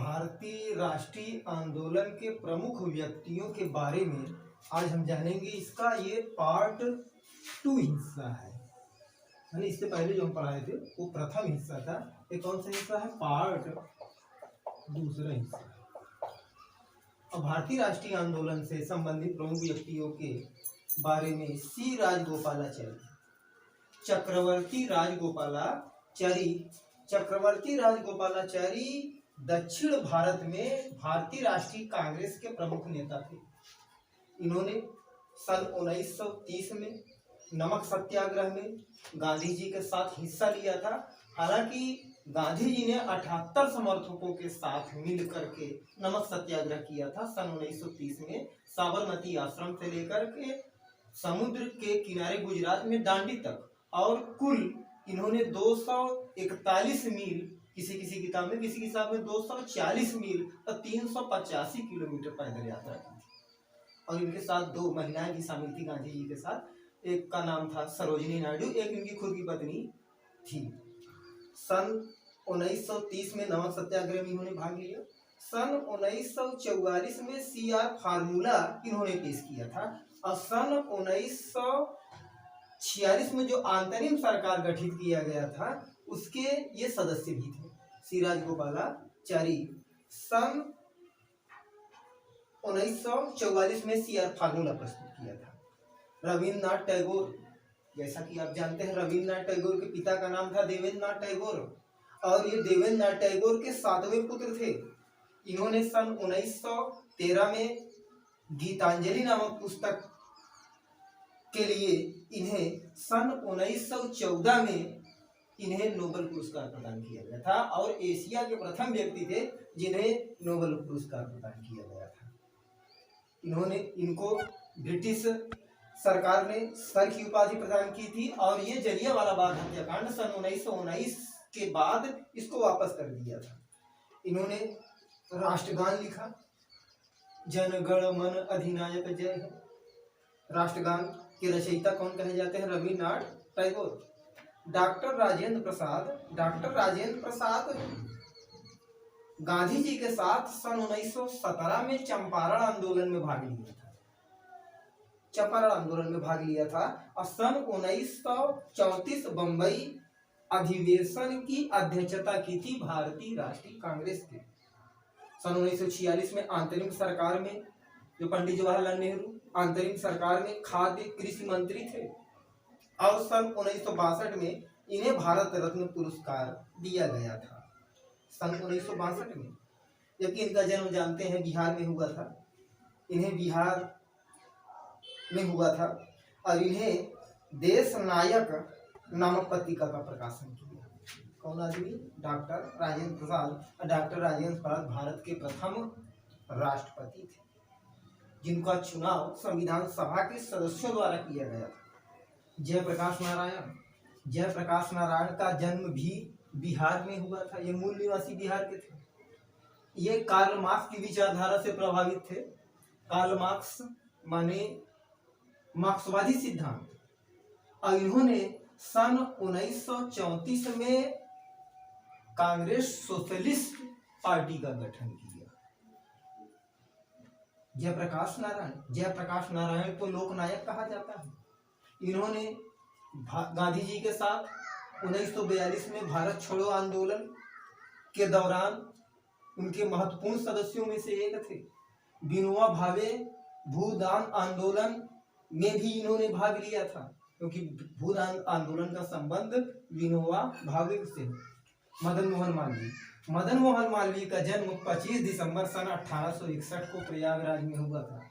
भारतीय राष्ट्रीय आंदोलन के प्रमुख व्यक्तियों के बारे में आज हम जानेंगे। इसका ये पार्ट 2 हिस्सा है। यानी इससे पहले जो हम पढ़ाए थे वो प्रथम हिस्सा था। ये कौन सा हिस्सा है? पार्ट दूसरा हिस्सा। और भारतीय राष्ट्रीय आंदोलन से संबंधित प्रमुख व्यक्तियों के बारे में सी राजगोपालाचारी, चक्रवर्ती राजगोपालाचारी दक्षिण भारत में भारतीय राष्ट्रीय कांग्रेस के प्रमुख नेता थे। इन्होंने सन 1930 में नमक सत्याग्रह में गांधी जी के साथ हिस्सा लिया था। हालांकि गांधी जी ने 78 समर्थकों के साथ मिलकर के नमक सत्याग्रह किया था सन 1930 में, साबरमती आश्रम से लेकर के समुद्र के किनारे गुजरात में दांडी तक। और कुल इन्होंने 241 मील, किसी किताब में 240 मील और 385 किलोमीटर पैदल यात्रा की थी। और इनके साथ 2 महिलाएं भी शामिल थी गांधी जी के साथ। एक का नाम था सरोजिनी नायडू, एक इनकी खुद की पत्नी थी। सन 1930 में नमक सत्याग्रह में इन्होंने भाग लिया। सन 1944 में CR फार्मूला इन्होंने पेश किया था। और सन 1946 में जो अंतरिम सरकार गठित किया गया था उसके ये सदस्य भी थे। सी राजगोपालाचारी सन 1944 में CR फार्मूला प्रस्तुत किया था। रविन्द्रनाथ टैगोर, जैसा कि आप जानते हैं, रविन्द्रनाथ टैगोर के पिता का नाम था देवेंद्रनाथ टैगोर और ये देवेंद्रनाथ टैगोर के 7वें पुत्र थे। इन्होंने सन 1913 में गीतांजलि नामक पुस्तक के लिए इन्हें सन 1914 में इन्हें नोबेल पुरस्कार प्रदान किया गया था और एशिया के प्रथम व्यक्ति थे जिन्हें नोबेल पुरस्कार प्रदान किया गया था। इनको ब्रिटिश सरकार ने सर की उपाधि प्रदान की थी और ये जलियांवाला बाग हत्याकांड सन 1919 के बाद इसको वापस कर दिया था। इन्होंने राष्ट्रगान लिखा, जन गण मन अधिनायक जय है। राष्ट्रगान के रचयिता कौन कहे जाते हैं? रविन्द्रनाथ टैगोर। डॉक्टर राजेंद्र प्रसाद गांधी जी के साथ सन 1917 में चंपारण आंदोलन में भाग लिया था और सन 1934 बंबई अधिवेशन की अध्यक्षता की थी भारतीय राष्ट्रीय कांग्रेस के। सन 1946 में अंतरिम सरकार में जो पंडित जवाहरलाल नेहरू अंतरिम सरकार में खाद्य कृषि मंत्री थे और सन 1962 में इन्हें भारत रत्न पुरस्कार दिया गया था। सन 1962 में, जबकि इनका जन्म जानते हैं बिहार में हुआ था। इन्हें बिहार में हुआ था और इन्हें देश नायक नामक पत्रिका का प्रकाशन किया। कौन आदमी? डॉक्टर राजेंद्र प्रसाद। डॉक्टर राजेंद्र प्रसाद भारत के प्रथम राष्ट्रपति थे जिनका चुनाव संविधान सभा के सदस्यों द्वारा किया गया था। जयप्रकाश नारायण का जन्म भी बिहार में हुआ था। ये मूल निवासी बिहार के थे। ये कार्ल मार्क्स की विचारधारा से प्रभावित थे। कार्ल मार्क्स माने मार्क्सवादी सिद्धांत। और इन्होंने सन 1934 में कांग्रेस सोशलिस्ट पार्टी का गठन किया। जयप्रकाश नारायण को लोकनायक कहा जाता है। इन्होंने गांधी जी के साथ 1942 में भारत छोड़ो आंदोलन के दौरान उनके महत्वपूर्ण सदस्यों में से एक थे। विनोबा भावे भूदान आंदोलन में भी इन्होंने भाग लिया था क्योंकि भूदान आंदोलन का संबंध विनोबा भावे से। मदन मोहन मालवीय का जन्म 25 दिसंबर सन 1861 को प्रयागराज में हुआ था।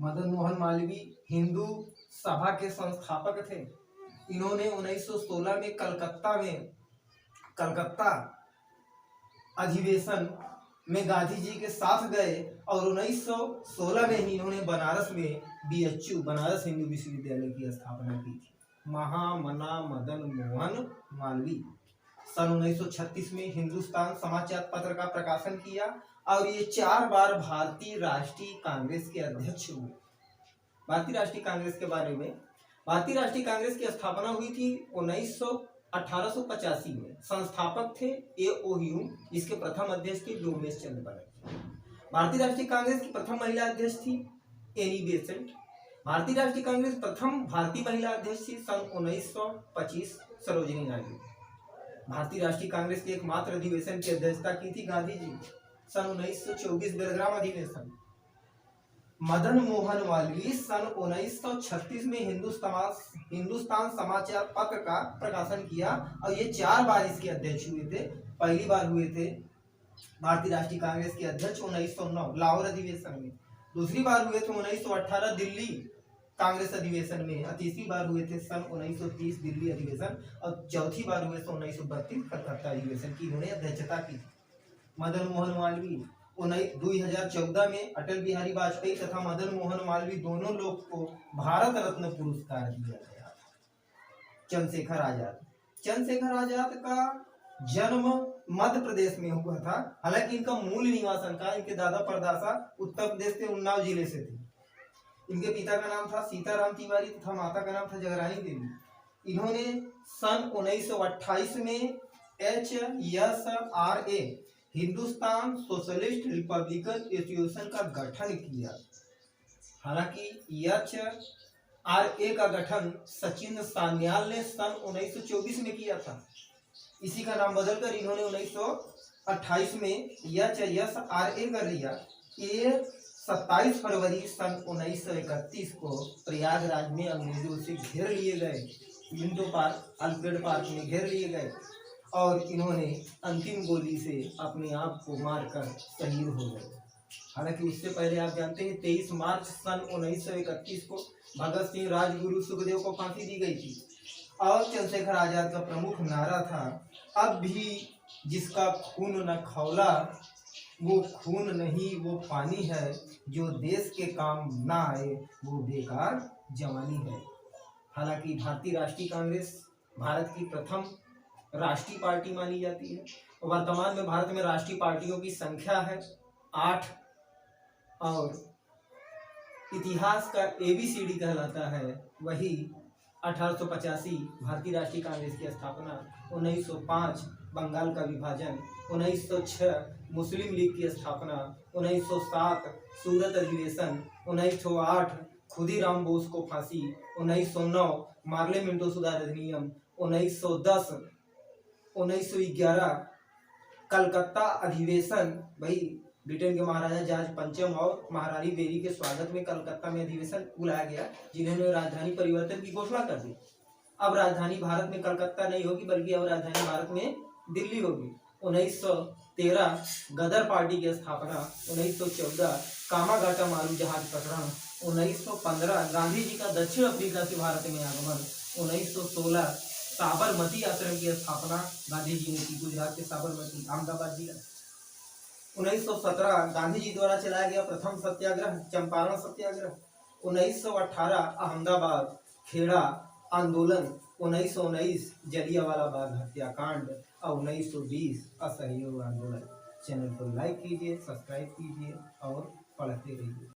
मदन मोहन मालवीय हिंदू सभा के संस्थापक थे। इन्होंने 1916 में कलकत्ता अधिवेशन में गांधी जी के साथ गए और 1916 में ही इन्होंने बनारस में BHU बनारस हिंदू विश्वविद्यालय की स्थापना की थी। महामना मदन मोहन मालवीय सन 1936 में हिंदुस्तान समाचार पत्र का प्रकाशन किया और ये 4 बार भारतीय राष्ट्रीय कांग्रेस के अध्यक्ष हुए। भारतीय राष्ट्रीय कांग्रेस के बारे में, भारतीय राष्ट्रीय कांग्रेस की स्थापना हुई थी 1885 में संस्थापक थे A.O. ह्यूम, इसके प्रथम अध्यक्ष थे डोमेश चंद्र बनर्जी। भारतीय राष्ट्रीय कांग्रेस की प्रथम महिला अध्यक्ष थी एनी बेसेंट। भारतीय राष्ट्रीय कांग्रेस प्रथम भारतीय महिला अध्यक्ष थी सन 1925 सरोजिनी नायडू। भारतीय राष्ट्रीय कांग्रेस के एकमात्र अधिवेशन की अध्यक्षता की थी गांधी जी सन 1924 बेलग्राम अधिवेशन। मदन मोहन मालवीय सन 1936 में हिंदुस्तान समाचार पत्र का प्रकाशन किया और ये 4 बार इसके अध्यक्ष हुए थे। पहली बार हुए थे भारतीय राष्ट्रीय कांग्रेस के अध्यक्ष 1909 लाहौर अधिवेशन में, दूसरी बार हुए थे 1918 दिल्ली कांग्रेस अधिवेशन में, और तीसरी बार हुए थे सन 1930 दिल्ली अधिवेशन, और चौथी बार हुए थे 1932 कलकत्ता अधिवेशन की इन्होंने अध्यक्षता की। मदन मोहन मालवीय 2014 में अटल बिहारी वाजपेयी तथा मदन मोहन मालवीय दोनों लोग को भारत रत्न पुरस्कार दिया गया। चंद्रशेखर आजाद का जन्म मध्य प्रदेश में हुआ था। हालांकि इनका मूल निवासन का इनके दादा परदादा उत्तर प्रदेश के उन्नाव जिले से थे। इनके पिता का नाम था सीताराम तिवारी तथा माता का नाम था जगरानी देवी। इन्होंने सन 1928 में HSRA Hindustan socialist Republican association का गठन किया। हालांकि HSRA का गठन सचिन सान्याल ने सन 1924 में किया था। इसी का नाम बदलकर इन्होंने 1928 में HSRA कर लिया। ये 27 फरवरी सन 1931 को प्रयागराज में अंग्रेजों से घेर लिए गए, विंडो पार्क अल्फ्रेड पार्क में घेर लिए गए और इन्होंने अंतिम गोली से अपने आप को मारकर शहीद हो गए। हालांकि उससे पहले आप जानते हैं 23 मार्च सन 1931 को भगत सिंह, राजगुरु, सुखदेव को फांसी दी गई थी और चंद्रशेखर आजाद का प्रमुख नारा था, अब भी जिसका खून न खौला वो खून नहीं वो पानी है, जो देश के काम ना आए वो बेकार जवानी है। हालांकि भारतीय राष्ट्रीय कांग्रेस भारत की प्रथम राष्ट्रीय पार्टी मानी जाती है। वर्तमान में भारत में राष्ट्रीय पार्टियों की संख्या है 8 और इतिहास का ABCD कहलाता है। वही 1885 भारतीय राष्ट्रीय कांग्रेस की स्थापना, 1905 बंगाल का विभाजन, 1906 मुस्लिम लीग की स्थापना, 1907 सूरत अधिवेशन, 1908 खुदीराम बोस को फांसी, 1909 मार्ले मिंटो सुधार अधिनियम, 1910 1911 कलकत्ता अधिवेशन। भाई ब्रिटेन के महाराजा जॉर्ज पंचम और महारानी बेरी के स्वागत में कलकत्ता में अधिवेशन बुलाया गया, जिन्होंने राजधानी परिवर्तन की घोषणा कर दी। अब राजधानी भारत में कलकत्ता नहीं होगी बल्कि अब राजधानी भारत में दिल्ली होगी। 1913 गदर पार्टी की स्थापना, 1914 कामागाटा मारू जहाज प्रकरण, 1915 गांधी जी का दक्षिण अफ्रीका से भारत में आगमन, 1916 साबरमती आश्रम की स्थापना गांधी जी ने की, गुजरात के साबरमती अहमदाबाद जिला। 1917 गांधी जी द्वारा चलाया गया प्रथम सत्याग्रह चंपारण सत्याग्रह, 1918 अहमदाबाद खेड़ा आंदोलन, 1919 जलियांवाला बाग हत्याकांड और 1920 असहयोग आंदोलन। चैनल को लाइक कीजिए, सब्सक्राइब कीजिए और पढ़ते रहिए।